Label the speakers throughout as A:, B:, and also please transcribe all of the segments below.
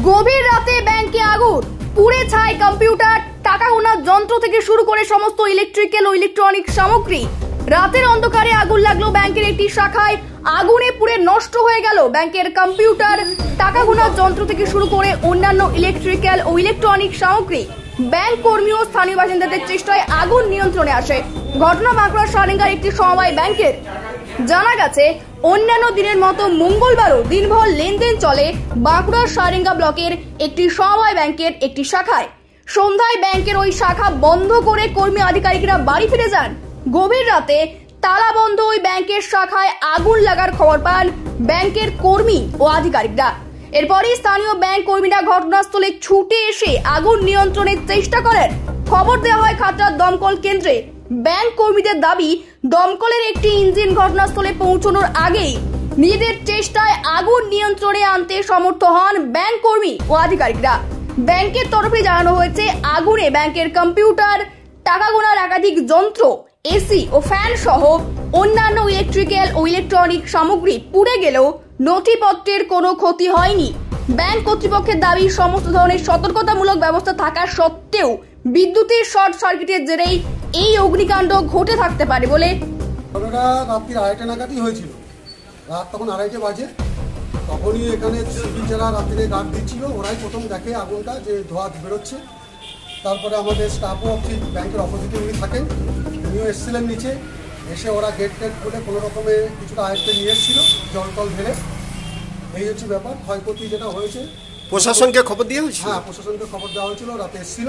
A: গভীর রাতে ব্যাংকে আগুন, পুড়ে ছাই কম্পিউটার, টাকা গোনার যন্ত্র থেকে শুরু করে সমস্ত ইলেকট্রিক্যাল ও ইলেকট্রনিক সামগ্রী। রাতের অন্ধকারে আগুন লাগলো ব্যাংকের একটি শাখায়। আগুনে পুড়ে নষ্ট হয়ে গেল ব্যাংকের কম্পিউটার, টাকা গোনার যন্ত্র থেকে শুরু করে অন্যান্য ইলেকট্রিক্যাল ও ইলেকট্রনিক সামগ্রী। ব্যাংক কর্মী ও স্থানীয় বাসিন্দাদের চেষ্টায় আগুন নিয়ন্ত্রণে আসে। ঘটনা বাঁকুড়ার সারেঙ্গার একটি সমবায় ব্যাংকের। জানা গেছে, অন্যান্য দিনের মতো মঙ্গলবারও দিনভর লেনদেন চলে বাঁকুড়ার সারেঙ্গা ব্লকের একটি সমবায় ব্যাংকের একটি শাখায়। সন্ধ্যায় ব্যাংকের ওই শাখা বন্ধ করে কর্মী আধিকারিকরা বাড়ি ফিরে যান। গভীর রাতে তালা বন্ধ ওই ব্যাংকের শাখায় আগুন লাগার খবর পান ব্যাংকের কর্মী ও আধিকারিকরা। এরপরই স্থানীয় ব্যাংক কর্মীরা ঘটনাস্থলে ছুটে এসে আগুন নিয়ন্ত্রণের চেষ্টা করেন। খবর দেওয়া হয় খাতড়ার দমকল কেন্দ্রে। ব্যাংক কর্মীদের দাবি, দমকলের একটি ইঞ্জিন ঘটনাস্থলে পৌঁছানোর আগেই নিজেদের চেষ্টায় আগুন নিয়ন্ত্রণে আনতে সমর্থ হন ব্যাংক কর্মী ও আধিকারিকরা। ব্যাংকের তরফে জানানো হয়েছে, আগুনে ব্যাংকের কম্পিউটার, টাকা গোনার একাধিক যন্ত্র, এসি ও ফ্যান সহ অন্যান্য ইলেকট্রিক্যাল ও ইলেকট্রনিক সামগ্রী পুড়ে গেলেও নথিপত্রের কোনো ক্ষতি হয়নি। ব্যাংক কর্তৃপক্ষের দাবি, সমস্ত ধরনের সতর্কতামূলক ব্যবস্থা থাকা সত্ত্বেও বিদ্যুতের শর্ট সার্কিটের জেরেই এই অগ্নিকাণ্ড ঘটে থাকতে পারে বলে।
B: রাত্রি 2:30 নাগাদই হয়েছিল। রাত তখন 2:30 বাজে। তখনই এখানে সিভিল যারা রাত্রে গার্ড দিচ্ছিল, ওরাই প্রথম দেখে আগুনটা যে ধোঁয়া বেরোচ্ছে। তারপরে আমাদের স্টাফ অফ ব্যাংকের অপোজিটে উনি থাকেন, উনিও এসেছিলেন নিচে। এসে ওরা গেট খুলে কোনো রকমে কিছুটা আয়ত্তে নিয়ে এসেছিল, জল টল ঢেলে। এই হচ্ছে ব্যাপার। ক্ষয়ক্ষতি যেটা হয়েছে,
C: প্রশাসনকে খবর দেওয়া হয়েছিল।
B: হ্যাঁ, প্রশাসনকে খবর দেওয়া হয়েছিল। রাতে এসেছিল,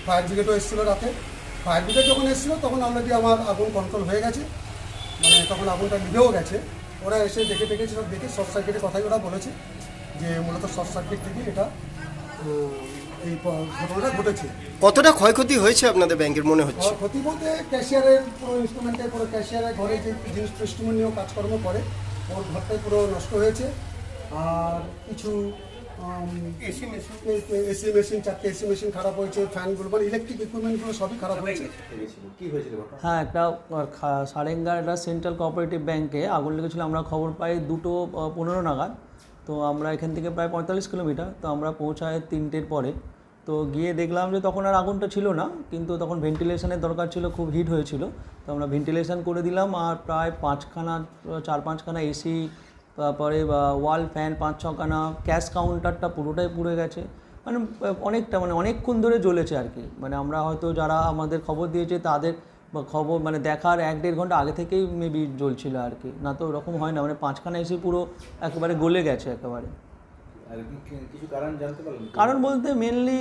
B: ফায়ার ব্রিগেডও এসেছিল রাতে। ফায়ার ব্রিগেড যখন এসেছিল তখন অলরেডি আমার আগুন কন্ট্রোল হয়ে গেছে, মানে তখন আগুনটা নিভেও গেছে। ওরা এসে দেখে সব দেখে শর্ট সার্কিটের কথাই ওরা বলেছে যে মূলত শর্ট সার্কিট থেকে এটা এই ঘটনাটা ঘটেছে।
C: কতটা ক্ষয়ক্ষতি হয়েছে আপনাদের ব্যাংকের মনে হচ্ছে?
B: ক্ষতি বলতে ক্যাশিয়ারের পুরো ইনস্ট্রুমেন্টের, পুরো ক্যাশিয়ারের ঘরে যে জিনিস ইনস্ট্রুমেন্ট নিয়েও কাজকর্ম করে, ওর ঘরটাই পুরো নষ্ট হয়েছে। আর কিছু এসি মেশিন, 4টে এসি মেশিন খারাপ হয়েছে, ফ্যানগুলো মানে ইলেকট্রিক ইকুইপমেন্টগুলো সবই খারাপ হয়েছে।
D: হ্যাঁ, একটা সারেঙ্গার একটা সেন্ট্রাল কোঅপারেটিভ ব্যাংকে আগুন লেগেছিলো। আমরা খবর পাই 2:15 নাগাদ। তো আমরা এখান থেকে প্রায় 45 কিলোমিটার। তো আমরা পৌঁছাই 3টের পরে। তো গিয়ে দেখলাম যে তখন আর আগুনটা ছিল না, কিন্তু তখন ভেন্টিলেশনের দরকার ছিল, খুব হিট হয়েছিল। তো আমরা ভেন্টিলেশন করে দিলাম। আর প্রায় 4-5খানা এসি, তারপরে ওয়াল ফ্যান 5-6খানা, ক্যাশ কাউন্টারটা পুরোটাই পুড়ে গেছে। মানে অনেকটা, মানে অনেকক্ষণ ধরে জ্বলেছে আর কি। মানে আমরা হয়তো যারা আমাদের খবর দিয়েছে তাদের খবর মানে দেখার 1-1.5 ঘন্টা আগে থেকেই মেবি জ্বলছিল আর কি। না তো ওরকম হয় না, মানে 5খানা এসি পুরো একেবারে গলে গেছে একেবারে। কারণ বলতে মেনলি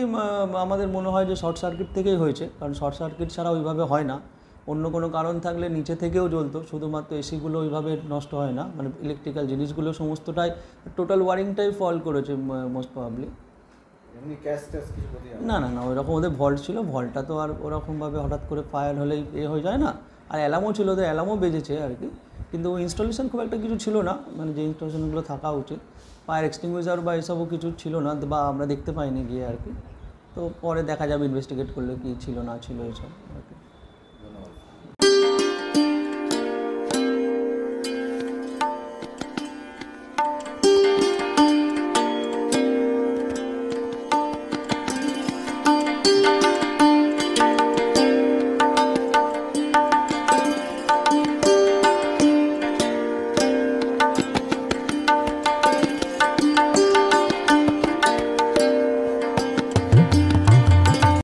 D: আমাদের মনে হয় যে শর্ট সার্কিট থেকেই হয়েছে, কারণ শর্ট সার্কিট ছাড়া ওইভাবে হয় না। অন্য কোনো কারণ থাকলে নিচে থেকেও জ্বলতো, শুধুমাত্র এসিগুলো ওইভাবে নষ্ট হয় না। মানে ইলেকট্রিক্যাল জিনিসগুলো সমস্তটাই, টোটাল ওয়ারিংটাই ফল করেছে মোস্ট প্রবাবলি। না, ওইরকম ওদের ভল্ট ছিল, ভল্টটা তো আর ওরকমভাবে হঠাৎ করে ফায়ার হলেই হয়ে যায় না। আর অ্যালার্মও ছিল, ওদের অ্যালার্মও বেজেছে আর কি। কিন্তু ইনস্টলেশন খুব একটা কিছু ছিল না, মানে যে ইনস্টলেশনগুলো থাকা উচিত, ফায়ার এক্সটিংগুইশার বা এসবও কিছু ছিল না, বা আমরা দেখতে পাইনি গিয়ে আর কি। তো পরে দেখা যাবে ইনভেস্টিগেট করলে কি ছিল না ছিল এসব।